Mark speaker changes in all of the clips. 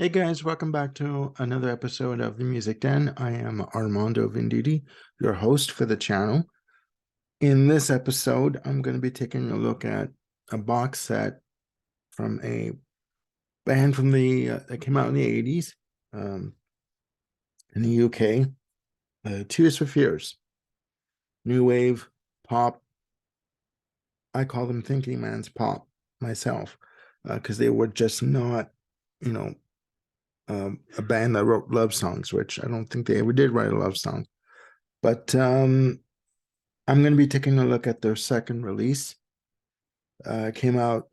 Speaker 1: Hey guys, welcome back to another episode of the Music Den. I am Armando Venditti, your host for the channel. In this episode, I'm going to be taking a look at a box set from a band from that came out in the 80s in the UK, Tears for Fears, new wave pop. I call them thinking man's pop myself because they were just not, you know, a band that wrote love songs, which I don't think they ever did write a love song. But I'm going to be taking a look at their second release. Came out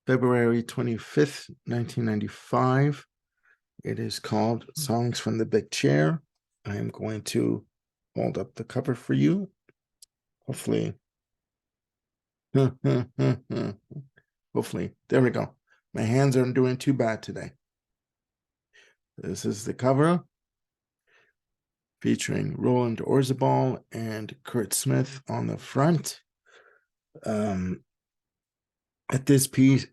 Speaker 1: February 25th, 1995. It is called Songs from the Big Chair. I am going to hold up the cover for you. Hopefully. Hopefully. There we go. My hands aren't doing too bad today. This is the cover featuring Roland Orzabal and Kurt Smith on the front. At this point,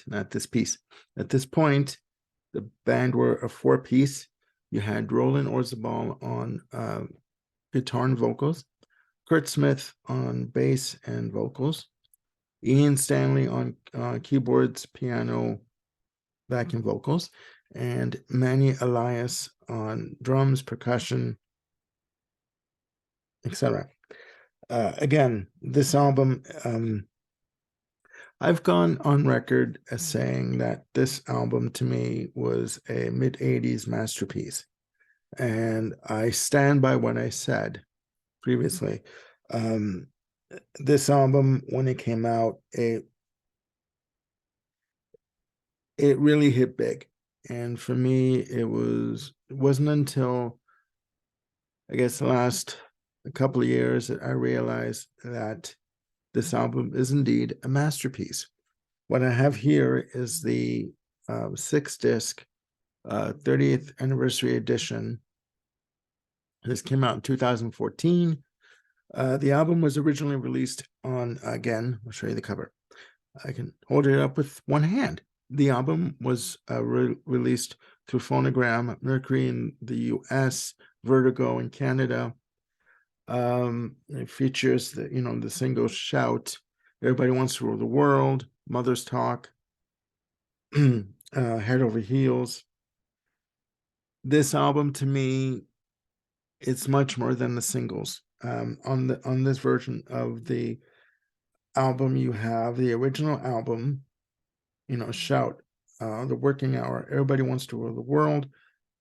Speaker 1: the band were a four-piece. You had Roland Orzabal on guitar and vocals, Kurt Smith on bass and vocals, Ian Stanley on keyboards, piano, backing vocals, and Manny Elias on drums, percussion, etc. Again, this album, I've gone on record as saying that this album to me was a mid-80s masterpiece. And I stand by what I said previously. This album, when it came out, it really hit big. And for me, it wasn't until I guess the last couple of years that I realized that this album is indeed a masterpiece. What I have here is the 6-disc 30th anniversary edition. This came out in 2014. The album was originally released on, again, I'll show you the cover. I can hold it up with one hand. The album was released through Phonogram, Mercury in the US, Vertigo in Canada. It features the single Shout, Everybody Wants to Rule the World, Mother's Talk, Head Over Heels. This album, to me, it's much more than the singles. On this version of the album, you have the original album, Shout, The Working Hour, Everybody Wants to Rule the World,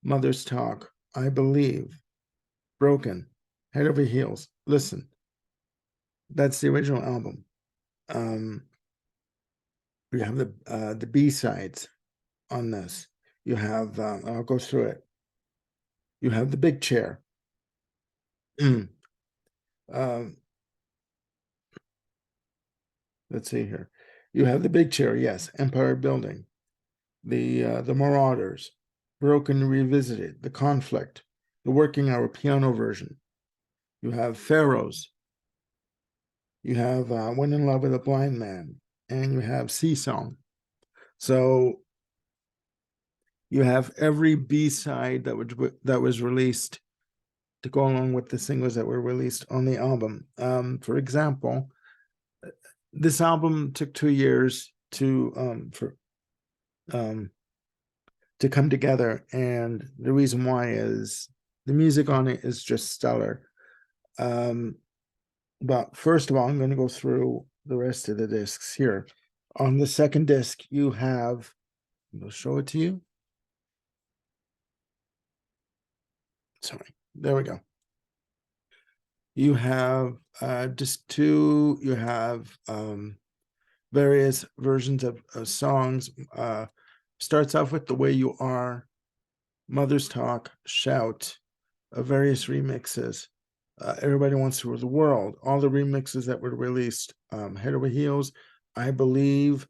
Speaker 1: Mother's Talk, I Believe, Broken, Head Over Heels, Listen. That's the original album. You have the B-sides on this. You have, I'll go through it. You have The Big Chair. Let's see here. You have The Big Chair, yes. Empire Building. The Marauders. Broken Revisited. The Conflict. The Working Hour piano version. You have Pharaohs. You have When in Love with a Blind Man. And you have Sea Song. So you have every B-side that was released to go along with the singles that were released on the album. For example, this album took 2 years to come together, and the reason why is the music on it is just stellar. But first of all, I'm going to go through the rest of the discs here. On the second disc, you have, I'll show it to you. Sorry, there we go. You have disc 2, you have various versions of songs. Starts off with The Way You Are, Mother's Talk, Shout, various remixes. Everybody Wants to Rule the World, all the remixes that were released, Head Over Heels, I Believe,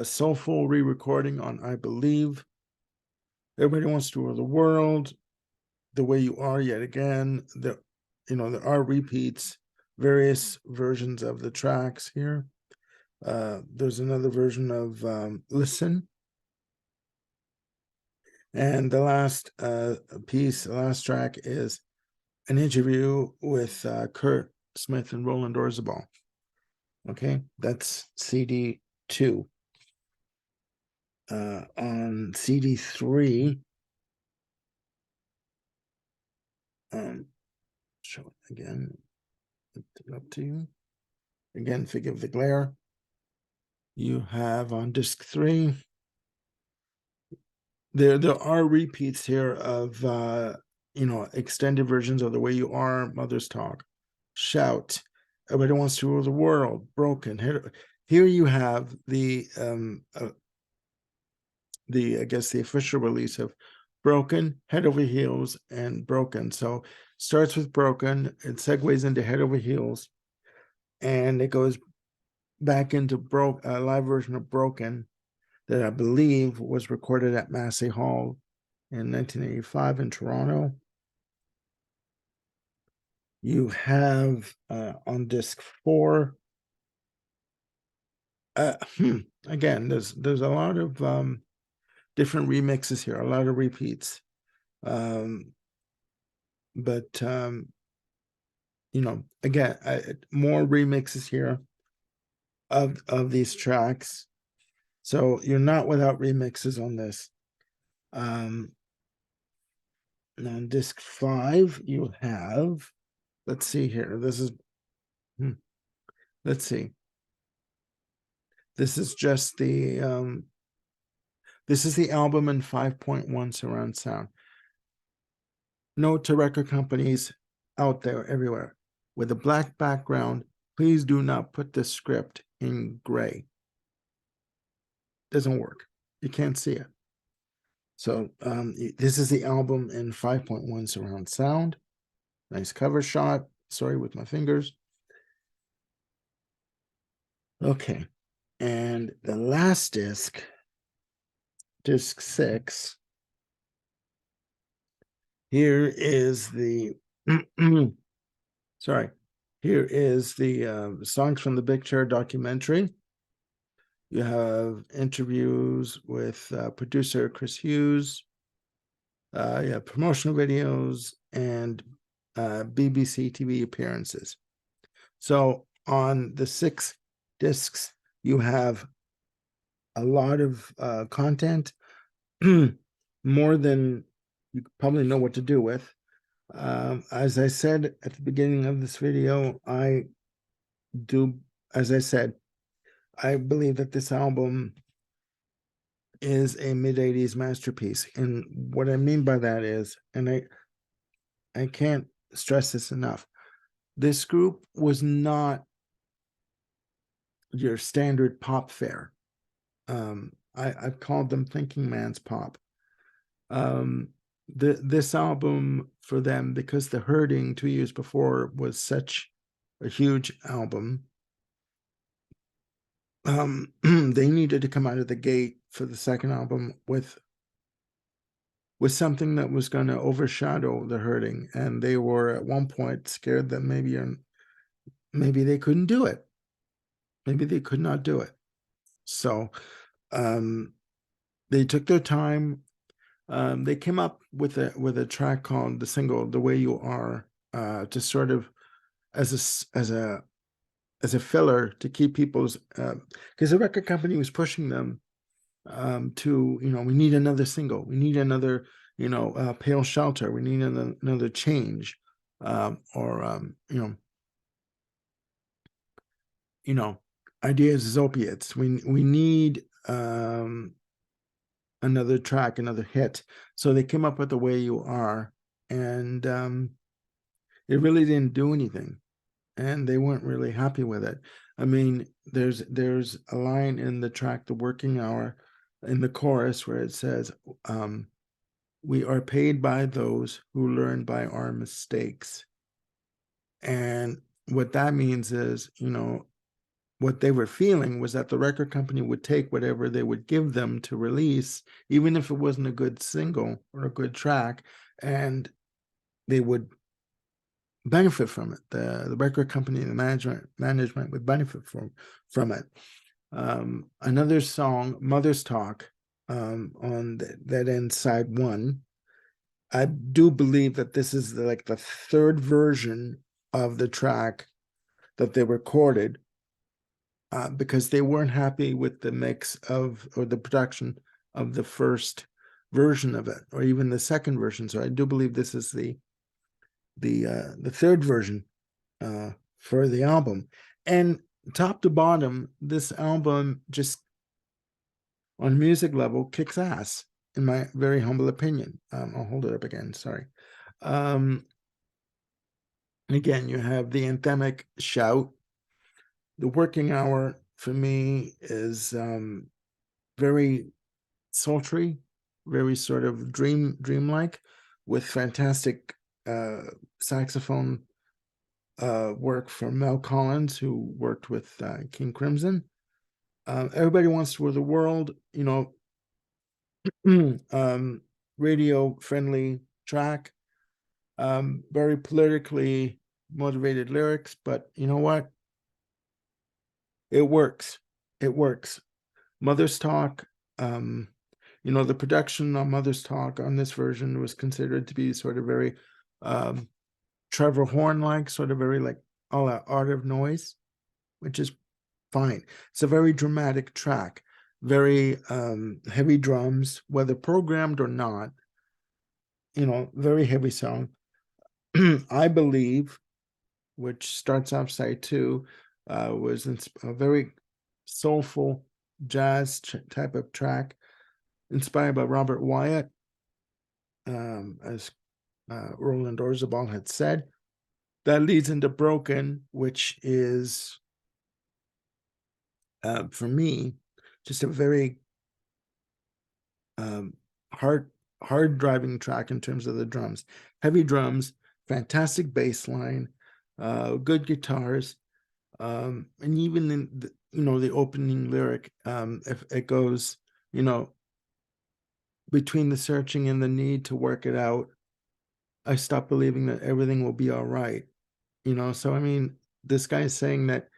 Speaker 1: Soulful re-recording on I Believe, Everybody Wants to Rule the World, The Way You Are, yet again. There are repeats, various versions of the tracks here. There's another version of Listen. And the last piece, the last track is an interview with Kurt Smith and Roland Orzabal. Okay, that's CD 2. On CD 3, show it again, lift it up to you. Again, forgive the glare. You have on disc 3, there are repeats here of extended versions of The Way You Are, Mother's Talk, Shout, Everybody Wants to Rule the World, Broken. Here you have the I guess the official release of Broken, Head Over Heels, and Broken. So starts with Broken, it segues into Head Over Heels, and it goes back into a live version of Broken that I believe was recorded at Massey Hall in 1985 in Toronto. You have on disc 4. Again, there's a lot of different remixes here, a lot of repeats. But again, more remixes here of these tracks. So you're not without remixes on this. On disc 5, you have, let's see here. Let's see. This is just the this is the album in 5.1 surround sound. Note to record companies out there everywhere: with a black background, please do not put the script in gray. Doesn't work. You can't see it. So this is the album in 5.1 surround sound. Nice cover shot. Sorry, with my fingers. Okay. And the last disc, disc 6, here is the sorry, here is the Songs from the Big Chair documentary. You have interviews with producer Chris Hughes, you have promotional videos, and BBC TV appearances. So on the 6 discs, you have a lot of content, more than you probably know what to do with. As I said at the beginning of this video, I believe that this album is a mid-80s masterpiece. And what I mean by that is, and I can't stress this enough, this group was not your standard pop fare. I've called them thinking man's pop. This album for them, because The Hurting 2 years before was such a huge album, they needed to come out of the gate for the second album with something that was going to overshadow The Hurting, and they were at one point scared that maybe they couldn't do it. Maybe they could not do it. So they took their time. They came up with a track called the single "The Way You Are" to sort of as a filler to keep people's, because the record company was pushing them to, we need another single, we need another, Pale Shelter, we need another Change, or Ideas as Opiates. We need another track, another hit. So they came up with The Way You Are, and it really didn't do anything, and they weren't really happy with it. I mean, there's a line in the track "The Working Hour" in the chorus where it says, "We are paid by those who learn by our mistakes." And what that means is, what they were feeling was that the record company would take whatever they would give them to release, even if it wasn't a good single or a good track, and they would benefit from it. The record company and the management would benefit from it. Another song, Mother's Talk, on that ends side one. I do believe that this is like the third version of the track that they recorded, because they weren't happy with the mix of, or the production of the first version of it, or even the second version. So I do believe this is the third version for the album. And top to bottom, this album just on music level kicks ass, in my very humble opinion. I'll hold it up again, sorry. Again, you have the anthemic shout. The working hour for me is very sultry, very sort of dreamlike, with fantastic saxophone work from Mel Collins, who worked with King Crimson. Everybody Wants to Rule the World, you know, radio friendly track, very politically motivated lyrics, but you know what? It works. It works. Mother's Talk, you know, the production on Mother's Talk on this version was considered to be sort of very Trevor Horn-like, sort of very like all that Art of Noise, which is fine. It's a very dramatic track, very heavy drums, whether programmed or not, you know, very heavy song. I Believe, which starts off side two, was a very soulful jazz type of track, inspired by Robert Wyatt, as Roland Orzabal had said. That leads into Broken, which is, for me, just a very hard driving track in terms of the drums. Heavy drums, fantastic bass line, good guitars, and even in the, you know, the opening lyric, if it goes, you know, between the searching and the need to work it out, I stop believing that everything will be all right. You know, so I mean, this guy is saying that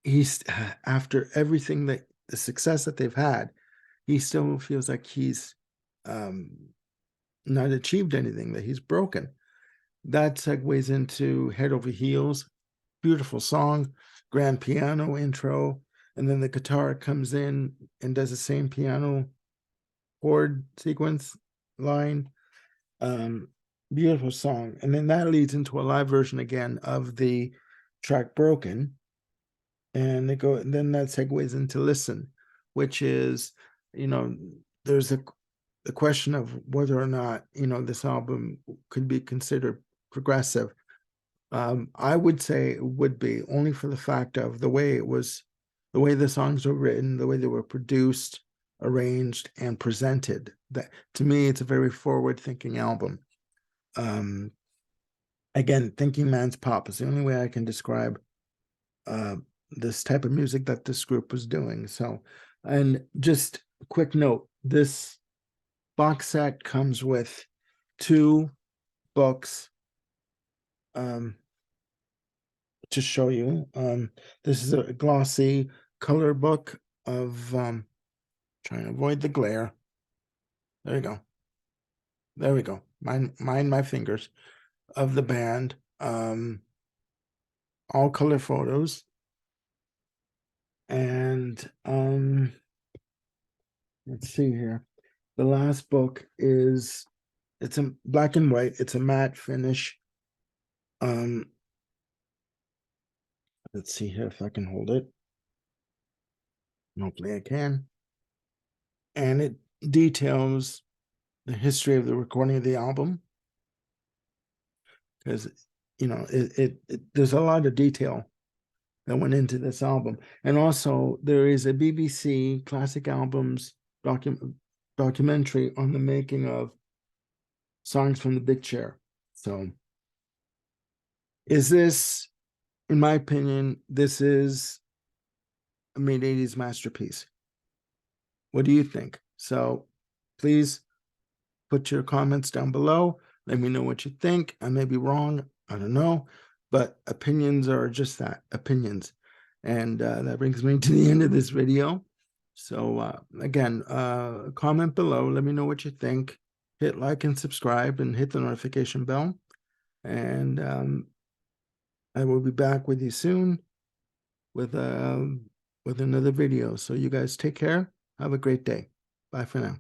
Speaker 1: he's, after everything, that the success that they've had, he still feels like he's not achieved anything, that he's broken. That segues into Head Over Heels, beautiful song, grand piano intro, and then the guitar comes in and does the same piano chord sequence line. Beautiful song. And then that leads into a live version again of the track Broken. And then that segues into Listen, which is, you know, there's the question of whether or not, you know, this album could be considered progressive. I would say it would be, only for the fact of the way the songs were written, the way they were produced, arranged, and presented. That, to me, it's a very forward-thinking album. Again, thinking man's pop is the only way I can describe this type of music that this group was doing. So, and just a quick note, this box set comes with 2 books to show you. This is a glossy color book of, trying to avoid the glare. There you go. There we go. Mind my fingers, of the band. All color photos. And let's see here. The last book is, it's in black and white. It's a matte finish. Let's see here if I can hold it. Hopefully I can. And it details the history of the recording of the album, because, you know, there's a lot of detail that went into this album. And also there is a BBC Classic Albums documentary on the making of Songs from the Big Chair. So is this, in my opinion, this is a mid-80s masterpiece. What do you think? So please put your comments down below. Let me know what you think. I may be wrong. I don't know. But opinions are just that, opinions. And that brings me to the end of this video. So again, comment below. Let me know what you think. Hit like and subscribe and hit the notification bell. And I will be back with you soon with another video. So you guys take care. Have a great day. Bye for now.